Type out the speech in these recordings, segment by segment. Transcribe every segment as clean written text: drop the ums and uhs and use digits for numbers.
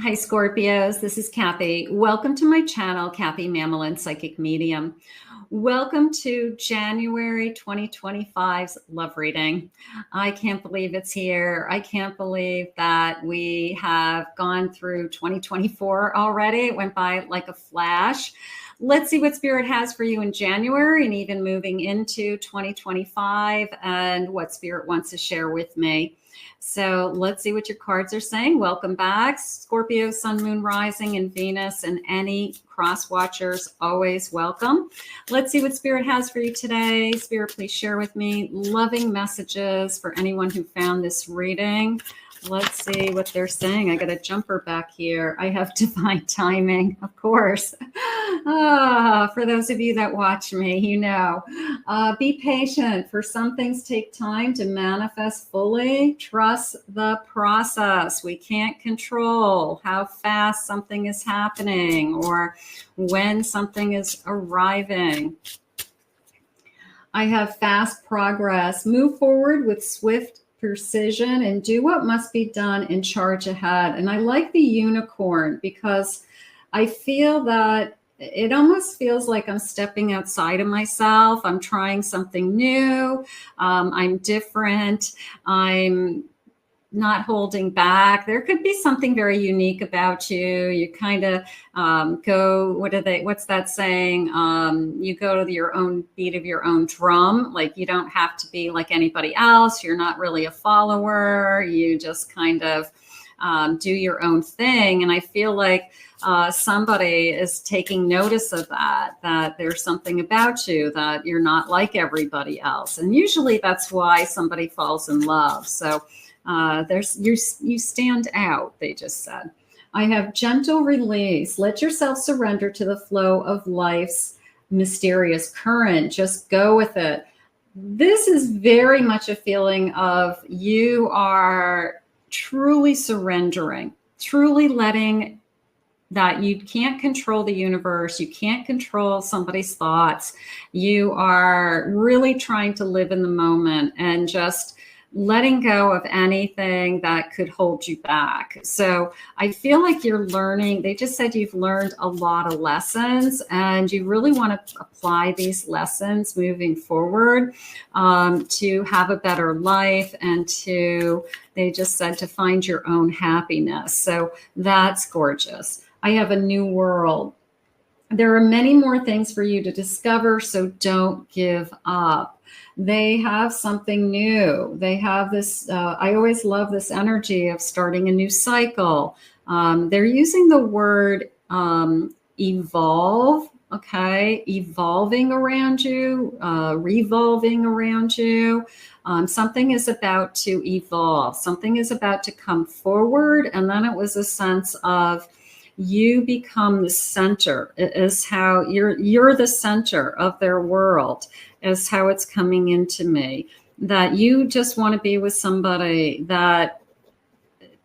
Hi, Scorpios. This is Kathy. Welcome to my channel, Kathy Mamolen, Psychic Medium. Welcome to January 2025's love reading. I can't believe it's here. I can't believe that we have gone through 2024 already. It went by like a flash. Let's see what Spirit has for you in January and even moving into 2025 and what Spirit wants to share with me. So let's see what your cards are saying. Welcome back, Scorpio, Sun, Moon, Rising, and Venus, and any cross watchers, always welcome. Let's see what Spirit has for you today. Spirit, please share with me loving messages for anyone who found this reading. Let's see what they're saying. I got a jumper back here. I have divine timing, of course. For those of you that watch me, you know. Be patient, for some things take time to manifest fully. Trust the process. We can't control how fast something is happening or when something is arriving. I have fast progress. Move forward with swift precision and do what must be done and charge ahead. And I like the unicorn because I feel that it almost feels like I'm stepping outside of myself. I'm trying something new. I'm different. I'm not holding back. There could be something very unique about you. You kind of go, what's that saying? You go to your own beat of your own drum. Like you don't have to be like anybody else. You're not really a follower. You just kind of do your own thing. And I feel like somebody is taking notice of that there's something about you, that you're not like everybody else. And usually that's why somebody falls in love. So you stand out, they just said. I have gentle release. Let yourself surrender to the flow of life's mysterious current. Just go with it. This is very much a feeling of you are truly surrendering, truly letting that you can't control the universe. You can't control somebody's thoughts. You are really trying to live in the moment and just letting go of anything that could hold you back. So I feel like you're learning. They just said you've learned a lot of lessons and you really want to apply these lessons moving forward to have a better life and they just said to find your own happiness. So that's gorgeous. I have a new world. There are many more things for you to discover, so don't give up. They have something new. They have this, I always love this energy of starting a new cycle. They're using the word evolve, okay? Evolving around you, revolving around you. Something is about to evolve. Something is about to come forward. And then it was a sense of you become the center. It is how you're the center of their world, is how it's coming into me. That you just want to be with somebody that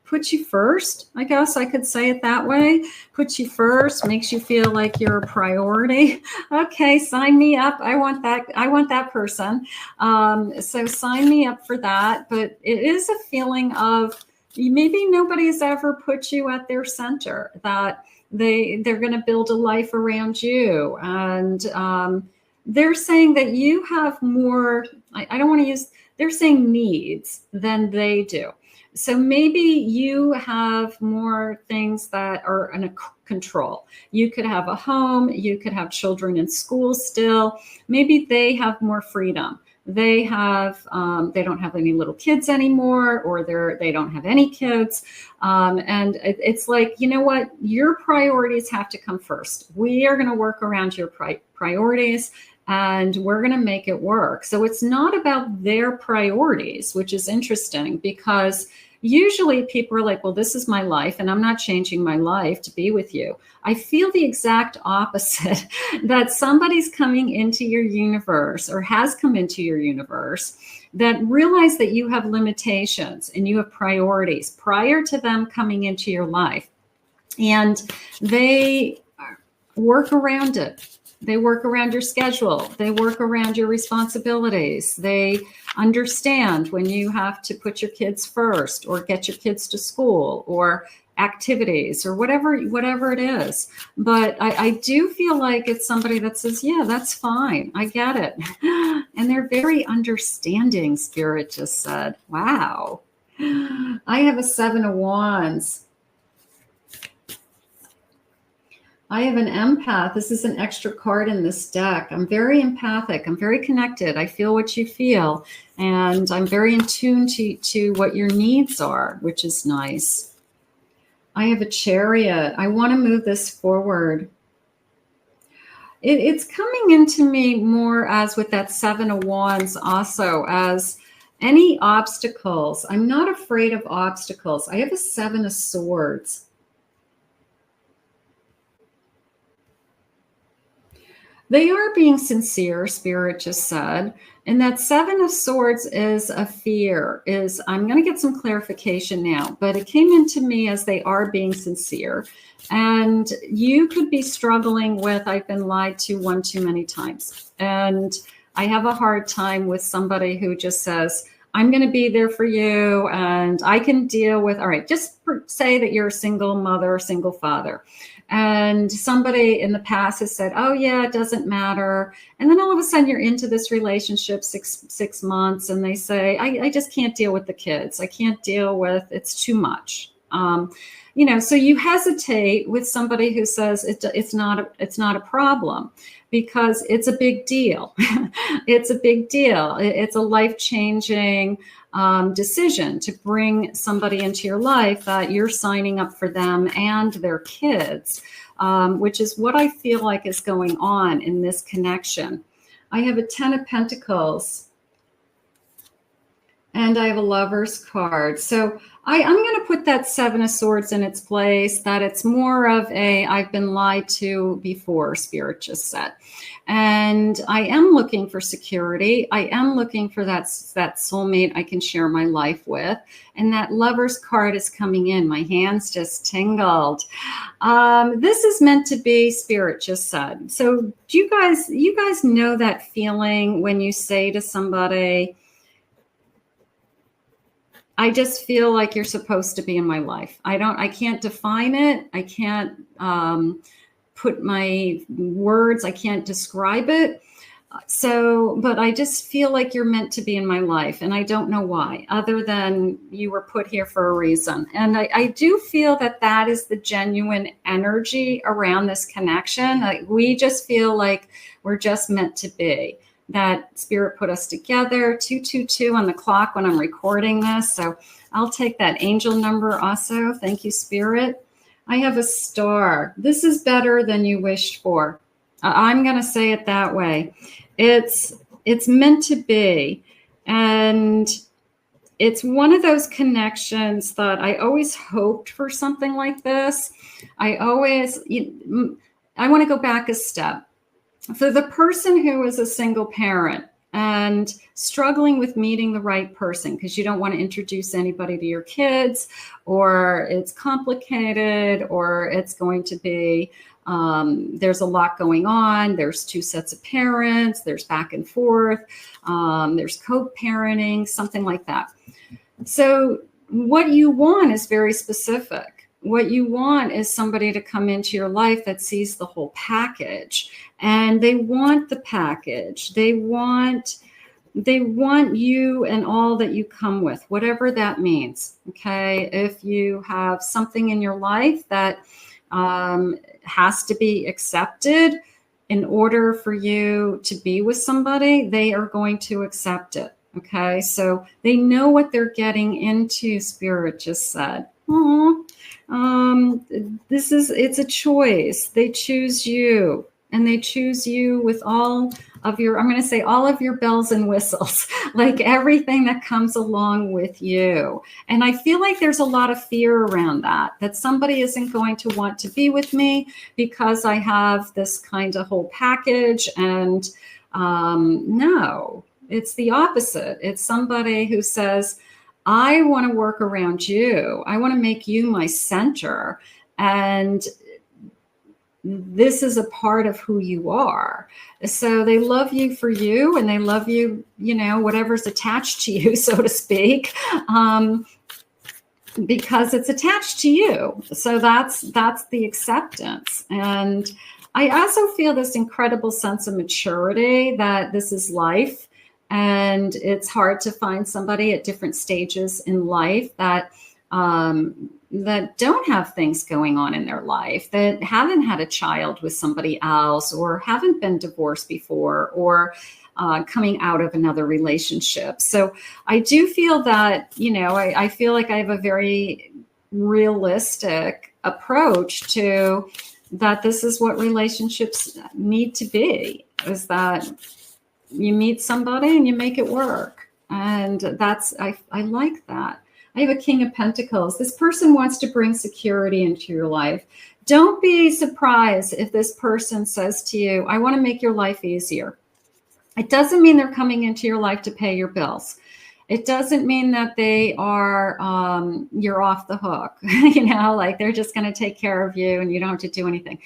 puts you first. I guess I could say it that way. Puts you first, makes you feel like you're a priority. Okay, sign me up. I want that person. So sign me up for that. But it is a feeling of maybe nobody's ever put you at their center, that they're going to build a life around you. And they're saying that you have more, I don't want to use, they're saying needs than they do. So maybe you have more things that are in control. You could have a home, you could have children in school still. Maybe they have more freedom. They have, they don't have any little kids anymore, or they don't have any kids. And it's like, you know what? Your priorities have to come first. We are going to work around your priorities and we're going to make it work. So it's not about their priorities, which is interesting because usually people are like, well, this is my life and I'm not changing my life to be with you. I feel the exact opposite, that somebody's coming into your universe or has come into your universe that realize that you have limitations and you have priorities prior to them coming into your life. And they work around it. They work around your schedule. They work around your responsibilities. They understand when you have to put your kids first or get your kids to school or activities or whatever it is. But I do feel like it's somebody that says, yeah, that's fine. I get it. And they're very understanding, Spirit just said. Wow. I have a 7 of Wands. I have an empath. This is an extra card in this deck. I'm very empathic. I'm very connected. I feel what you feel. And I'm very in tune to what your needs are, which is nice. I have a Chariot. I want to move this forward. It's coming into me more as with that 7 of Wands also as any obstacles. I'm not afraid of obstacles. I have a 7 of Swords. They are being sincere, Spirit just said. And that 7 of Swords is a fear. I'm going to get some clarification now, but it came into me as they are being sincere. And you could be struggling with, I've been lied to one too many times. And I have a hard time with somebody who just says, I'm going to be there for you and I can deal with, all right, just say that you're a single mother, single father. And somebody in the past has said, oh yeah, it doesn't matter. And then all of a sudden you're into this relationship six months and they say, I just can't deal with the kids. I can't deal with, it's too much. So you hesitate with somebody who says it's not a problem because it's a big deal. It's a big deal. It's a life-changing decision to bring somebody into your life that you're signing up for them and their kids, which is what I feel like is going on in this connection. I have a 10 of Pentacles and I have a Lover's card. So I'm going to put that 7 of Swords in its place, that it's more of a, I've been lied to before, Spirit just said. And I am looking for security. I am looking for that soulmate I can share my life with. And that Lover's card is coming in. My hands just tingled. This is meant to be, Spirit just said. So do you guys know that feeling when you say to somebody, I just feel like you're supposed to be in my life. I can't define it. I can't put my words, I can't describe it. But I just feel like you're meant to be in my life. And I don't know why, other than you were put here for a reason. And I do feel that is the genuine energy around this connection. Like we just feel like we're just meant to be. That Spirit put us together, 222 on the clock when I'm recording this. So I'll take that angel number also. Thank you, Spirit. I have a star. This is better than you wished for. I'm going to say it that way. It's meant to be. And it's one of those connections that I always hoped for something like this. I want to go back a step. For the person who is a single parent and struggling with meeting the right person because you don't want to introduce anybody to your kids, or it's complicated, or it's going to be, there's a lot going on. There's 2 sets of parents. There's back and forth. There's co-parenting, something like that. So what you want is very specific. What you want is somebody to come into your life that sees the whole package, and they want the package. They want you and all that you come with, whatever that means. Okay. If you have something in your life that has to be accepted in order for you to be with somebody, they are going to accept it. Okay. So they know what they're getting into, Spirit just said. It's a choice. They choose you, and they choose you with all of your, I'm going to say all of your bells and whistles, like everything that comes along with you. And I feel like there's a lot of fear around that somebody isn't going to want to be with me because I have this kind of whole package. And no, it's the opposite. It's somebody who says, I want to work around you. I want to make you my center. And this is a part of who you are. So they love you for you, and they love you, whatever's attached to you, so to speak. because it's attached to you. So that's the acceptance. And I also feel this incredible sense of maturity that this is life. And it's hard to find somebody at different stages in life that that don't have things going on in their life, that haven't had a child with somebody else, or haven't been divorced before, or coming out of another relationship. So I do feel that, I feel like I have a very realistic approach to that. This is what relationships need to be, is that you meet somebody and you make it work. And I like that. I have a King of Pentacles. This person wants to bring security into your life. Don't be surprised if this person says to you, I want to make your life easier. It doesn't mean they're coming into your life to pay your bills. It doesn't mean that they are, you're off the hook, like they're just going to take care of you and you don't have to do anything.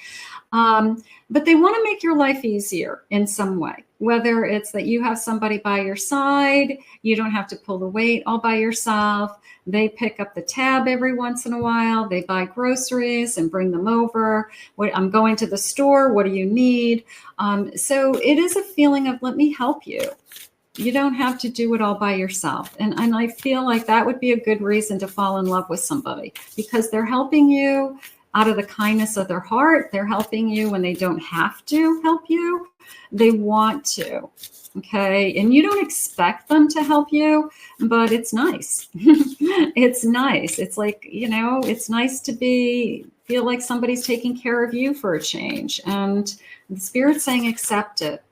But they want to make your life easier in some way, whether it's that you have somebody by your side, you don't have to pull the weight all by yourself. They pick up the tab every once in a while. They buy groceries and bring them over. I'm going to the store. What do you need? So it is a feeling of, let me help you. You don't have to do it all by yourself. And I feel like that would be a good reason to fall in love with somebody, because they're helping you out of the kindness of their heart. They're helping you when they don't have to help you. They want to. Okay. And you don't expect them to help you, but it's nice. It's nice. It's like, it's nice to feel like somebody's taking care of you for a change. And the Spirit's saying, accept it.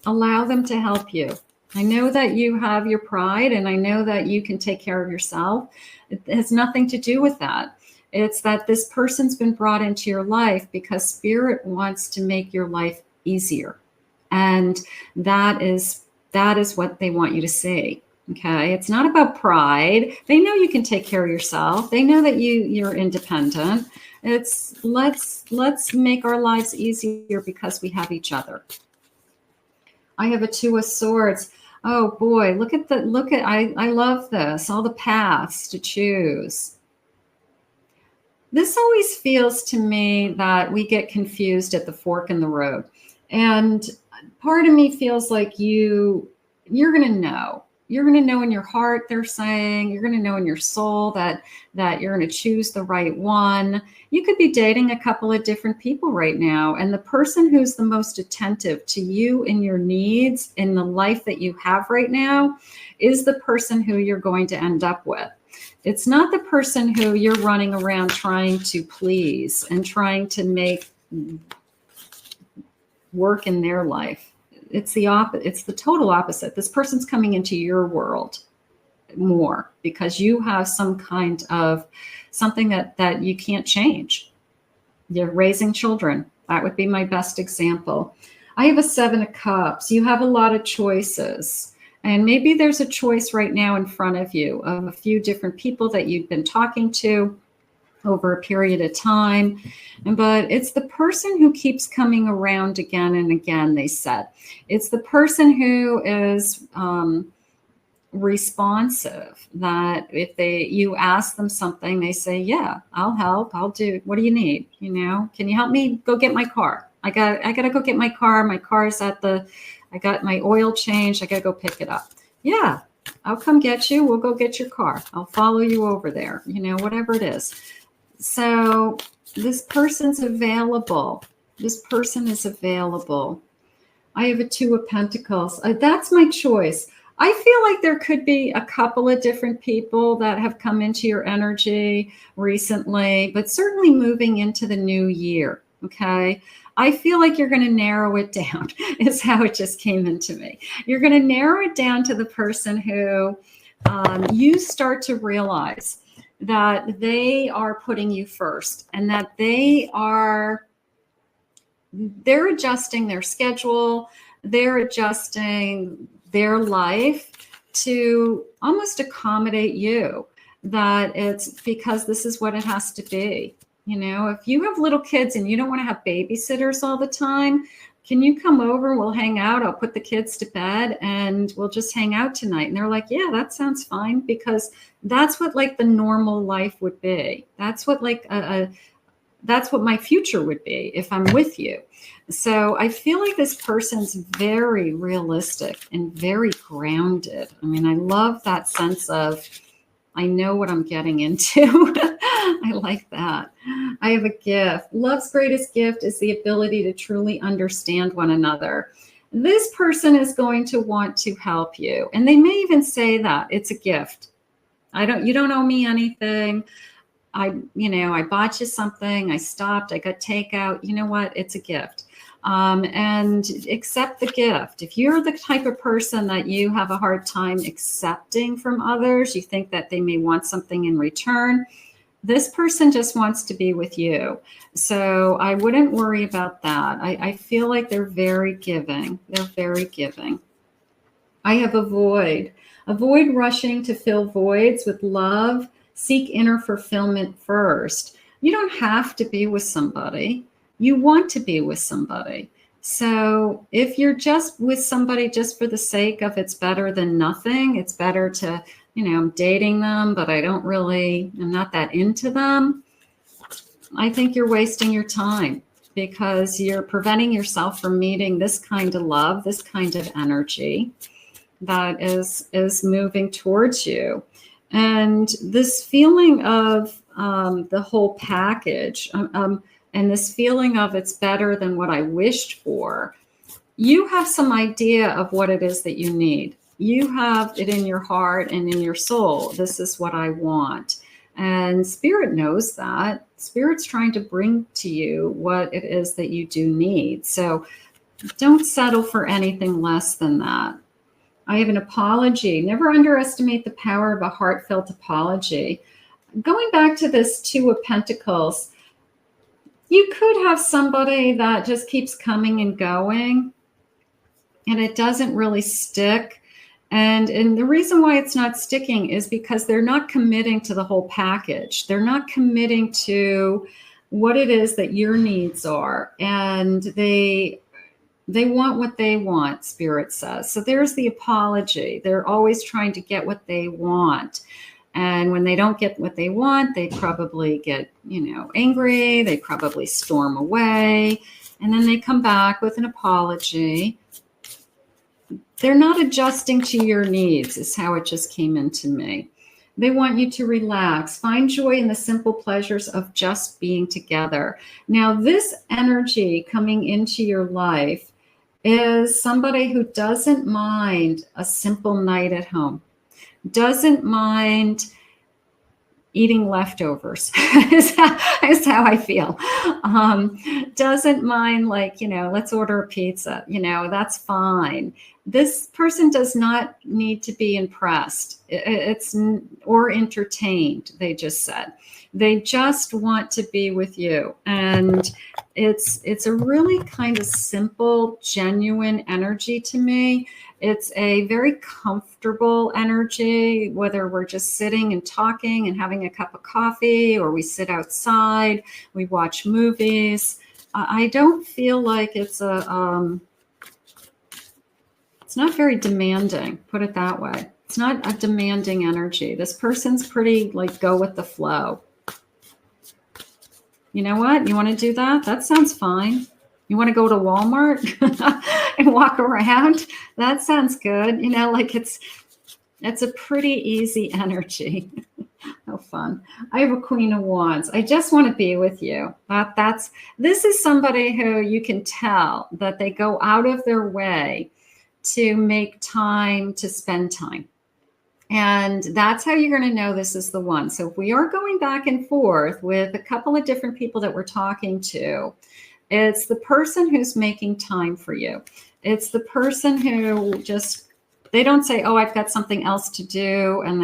Allow them to help you. I know that you have your pride, and I know that you can take care of yourself. It has nothing to do with that. It's that this person's been brought into your life because Spirit wants to make your life easier. And that is what they want you to see. Okay. It's not about pride. They know you can take care of yourself. They know that you're independent. It's let's make our lives easier because we have each other. I have a Two of Swords. Oh boy, I love this. All the paths to choose. This always feels to me that we get confused at the fork in the road. And part of me feels like you're going to know. You're going to know in your heart, they're saying, you're going to know in your soul that you're going to choose the right one. You could be dating a couple of different people right now. And the person who's the most attentive to you and your needs in the life that you have right now is the person who you're going to end up with. It's not the person who you're running around trying to please and trying to make work in their life. It's the total opposite. This person's coming into your world more because you have some kind of something that you can't change. You're raising children. That would be my best example. I have a Seven of Cups. You have a lot of choices. And maybe there's a choice right now in front of you of a few different people that you've been talking to over a period of time. But it's the person who keeps coming around again and again, they said. It's the person who is responsive, that if you ask them something, they say, yeah, I'll help. I'll do. What do you need? Can you help me go get my car? I got to go get my car. My car's I got my oil changed. I got to go pick it up. Yeah, I'll come get you. We'll go get your car. I'll follow you over there, whatever it is. So this person's available. This person is available. I have a Two of Pentacles. That's my choice. I feel like there could be a couple of different people that have come into your energy recently, but certainly moving into the new year. Okay. I feel like you're going to narrow it down is how it just came into me. You're going to narrow it down to the person who you start to realize that they are putting you first, and that they're adjusting their schedule. They're adjusting their life to almost accommodate you, that it's because this is what it has to be. If you have little kids and you don't want to have babysitters all the time, can you come over? We'll hang out. I'll put the kids to bed and we'll just hang out tonight. And they're like, yeah, that sounds fine, because that's what like the normal life would be. That's what like that's what my future would be if I'm with you. So I feel like this person's very realistic and very grounded. I mean, I love that sense of, I know what I'm getting into. I like that. I have a gift. Love's greatest gift is the ability to truly understand one another. This person is going to want to help you. And they may even say that it's a gift. You don't owe me anything. I bought you something. I stopped. I got takeout. You know what? It's a gift. And accept the gift. If you're the type of person that you have a hard time accepting from others, you think that they may want something in return, this person just wants to be with you. So I wouldn't worry about that. I feel like they're very giving. They're very giving. I have a void. Avoid rushing to fill voids with love. Seek inner fulfillment first. You don't have to be with somebody. You want to be with somebody. So if you're just with somebody just for the sake of it's better than nothing, it's better to, I'm dating them, but I'm not that into them, I think you're wasting your time, because you're preventing yourself from meeting this kind of love, this kind of energy that is moving towards you. And this feeling of the whole package, and this feeling of it's better than what I wished for, you have some idea of what it is that you need. You have it in your heart and in your soul. This is what I want. And Spirit knows that. Spirit's trying to bring to you what it is that you do need. So don't settle for anything less than that. I have an apology. Never underestimate the power of a heartfelt apology. Going back to this Two of Pentacles, you could have somebody that just keeps coming and going, and it doesn't really stick. And the reason why it's not sticking is because they're not committing to the whole package. They're not committing to what it is that your needs are. And they want what they want, Spirit says. So there's the apology. They're always trying to get what they want. And when they don't get what they want, they probably get, angry. They probably storm away. And then they come back with an apology. They're not adjusting to your needs, is how it just came into me. They want you to relax. Find joy in the simple pleasures of just being together. Now, this energy coming into your life is somebody who doesn't mind a simple night at home, doesn't mind eating leftovers is how I feel. Doesn't mind let's order a pizza, that's fine. This person does not need to be impressed. Or entertained, they just said. They just want to be with you. And it's a really kind of simple, genuine energy to me. It's a very comfortable energy, whether we're just sitting and talking and having a cup of coffee, or we sit outside, we watch movies. I don't feel like it's not very demanding, put it that way. It's not a demanding energy. This person's pretty go with the flow. You know what? You want to do that? That sounds fine. You want to go to Walmart and walk around? That sounds good. It's a pretty easy energy. How fun. I have a Queen of Wands. I just want to be with you. This is somebody who you can tell that they go out of their way to make time to spend time. And that's how you're going to know this is the one. So if we are going back and forth with a couple of different people that we're talking to, it's the person who's making time for you. It's the person who they don't say, oh, I've got something else to do. And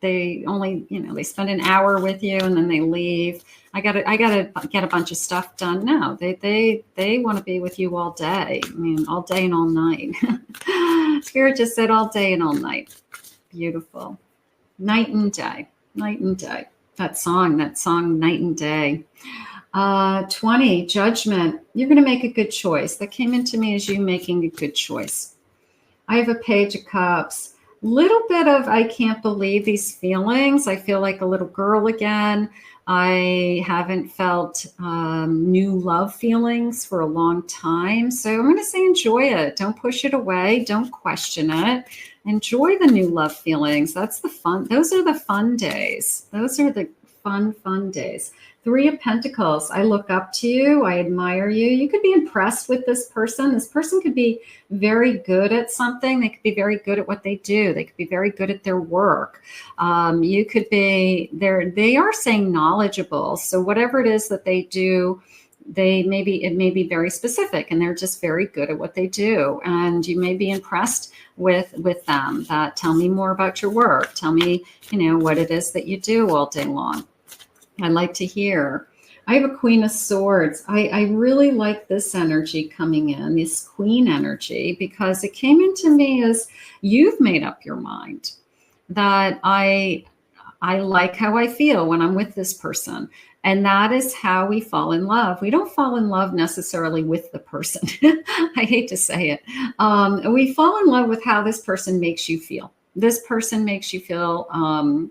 they only, they spend an hour with you and then they leave. I gotta get a bunch of stuff done. No, they want to be with you all day. I mean, all day and all night. Spirit just said all day and all night. Beautiful. Night and day, night and day. That song, Night and Day. 20, judgment. You're going to make a good choice. That came into me as you making a good choice. I have a Page of Cups. Little bit of, I can't believe these feelings. I feel like a little girl again. I haven't felt new love feelings for a long time. So I'm going to say enjoy it. Don't push it away. Don't question it. Enjoy the new love feelings. That's the fun. Those are the fun days. Those are the fun days. 3 of Pentacles. I look up to you. I admire you. You could be impressed with this person. This person could be very good at something. They could be very good at what they do. They could be very good at their work. You could be there. They are saying knowledgeable. So whatever it is that they do, it may be very specific, and they're just very good at what they do. And you may be impressed with them. That tell me more about your work. Tell me, what it is that you do all day long. I like to hear. I have a Queen of Swords. I really like this energy coming in, this Queen energy, because it came into me as you've made up your mind that I like how I feel when I'm with this person. And that is how we fall in love. We don't fall in love necessarily with the person. I hate to say it. We fall in love with how this person makes you feel. This person makes you feel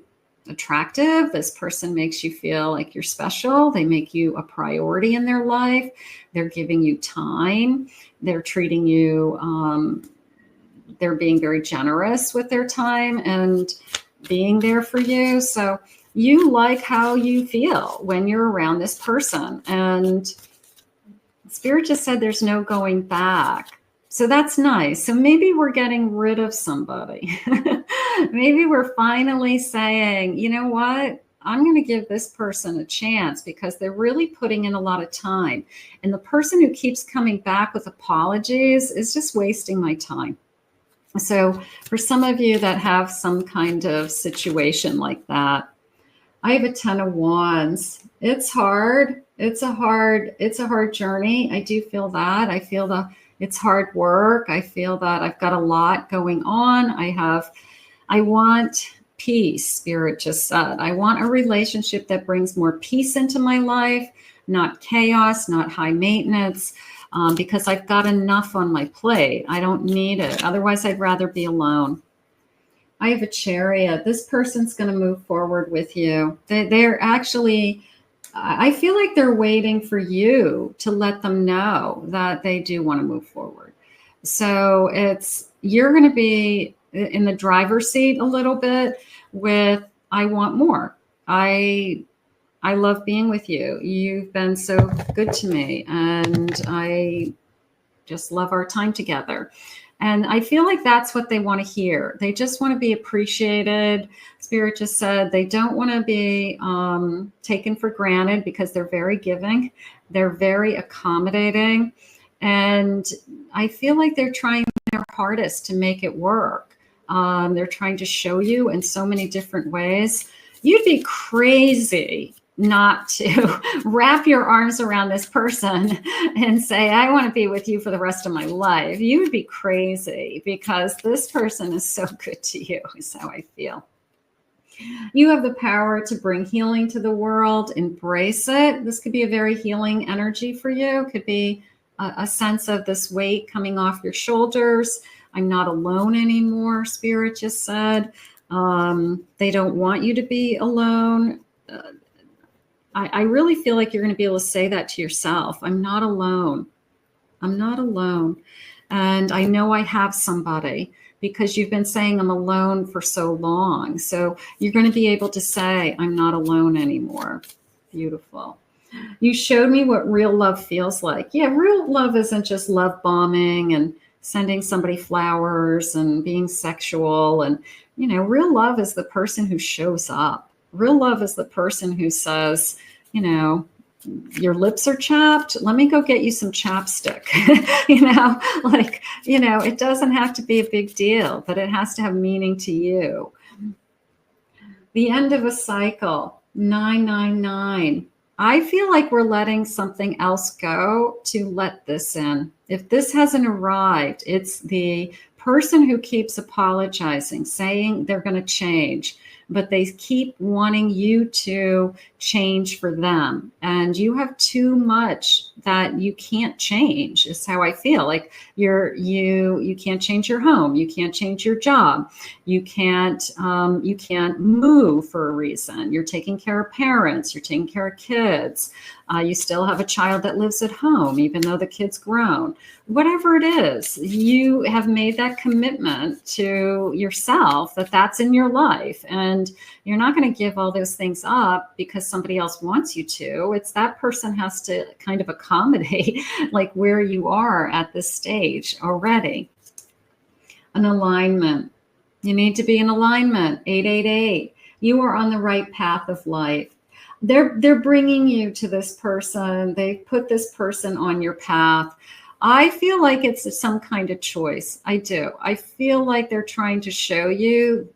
attractive. This person makes you feel like you're special. They make you a priority in their life. They're giving you time. They're treating you, they're being very generous with their time and being there for you. So you like how you feel when you're around this person. And Spirit just said there's no going back. So that's nice. So maybe we're getting rid of somebody. Maybe we're finally saying, you know what? I'm going to give this person a chance because they're really putting in a lot of time. And the person who keeps coming back with apologies is just wasting my time. So for some of you that have some kind of situation like that, I have a 10 of Wands. It's hard. It's a hard journey. I do feel that. I feel it's hard work. I feel that I've got a lot going on. I want peace, Spirit just said. I want a relationship that brings more peace into my life, not chaos, not high maintenance, because I've got enough on my plate. I don't need it. Otherwise, I'd rather be alone. I have a Chariot. This person's going to move forward with you. They're actually, I feel like they're waiting for you to let them know that they do want to move forward. So you're going to be in the driver's seat a little bit with, I want more. I love being with you. You've been so good to me, and I just love our time together. And I feel like that's what they want to hear. They just want to be appreciated. Spirit just said they don't want to be taken for granted because they're very giving. They're very accommodating. And I feel like they're trying their hardest to make it work. They're trying to show you in so many different ways. You'd be crazy not to wrap your arms around this person and say, I want to be with you for the rest of my life. You would be crazy because this person is so good to you, is how I feel. You have the power to bring healing to the world. Embrace it. This could be a very healing energy for you. It could be a sense of this weight coming off your shoulders. I'm not alone anymore, Spirit just said. They don't want you to be alone. I really feel like you're going to be able to say that to yourself. I'm not alone. I'm not alone. And I know I have somebody, because you've been saying I'm alone for so long. So you're going to be able to say, I'm not alone anymore. Beautiful. You showed me what real love feels like. Yeah, real love isn't just love bombing and sending somebody flowers and being sexual. And, real love is the person who shows up. Real love is the person who says, your lips are chapped. Let me go get you some chapstick. It doesn't have to be a big deal, but it has to have meaning to you. The end of a cycle, 999. I feel like we're letting something else go to let this in. If this hasn't arrived, it's the person who keeps apologizing, saying they're going to change. but they keep wanting you to change for them. And you have too much that you can't change, is how I feel. Like you can't change your home. You can't change your job. You can't move for a reason. You're taking care of parents. You're taking care of kids. You still have a child that lives at home, even though the kid's grown. Whatever it is, you have made that commitment to yourself that that's in your life. And you're not going to give all those things up because somebody else wants you to. It's that person has to kind of accommodate like where you are at this stage already. An alignment. You need to be in alignment. 888. You are on the right path of life. They're bringing you to this person. They put this person on your path. I feel like it's some kind of choice. I do. I feel like they're trying to show you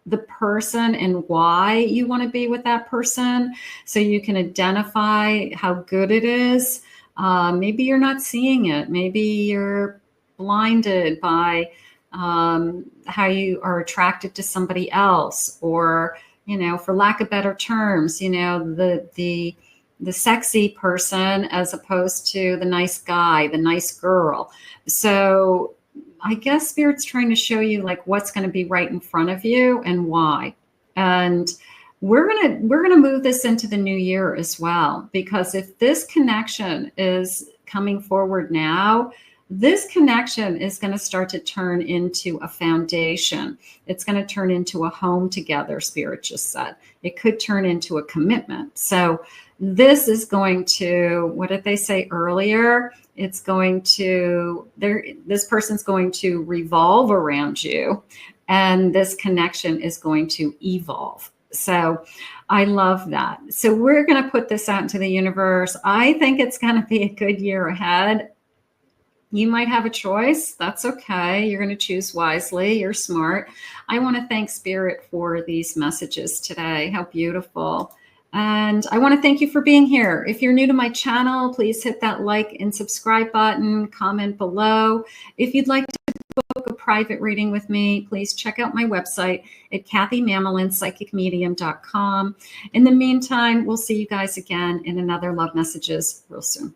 the person and why you want to be with that person, so you can identify how good it is. Maybe you're not seeing it. Maybe you're blinded by how you are attracted to somebody else, or, you know, for lack of better terms, you know, the sexy person as opposed to the nice guy, the nice girl. So I guess Spirit's trying to show you like what's going to be right in front of you and why. And we're gonna move this into the new year as well, because if this connection is coming forward now, this connection is going to start to turn into a foundation. It's going to turn into a home together, Spirit just said. It could turn into a commitment. So this is going to, what did they say earlier? It's going to, this person's going to revolve around you, and this connection is going to evolve. So I love that. So we're going to put this out into the universe. I think it's going to be a good year ahead. You might have a choice. That's okay. You're going to choose wisely. You're smart. I want to thank Spirit for these messages today. How beautiful. And I want to thank you for being here. If you're new to my channel, please hit that like and subscribe button, comment below. If you'd like to book a private reading with me, please check out my website at KathyMamolenPsychicMedium.com. In the meantime, we'll see you guys again in another Love Messages real soon.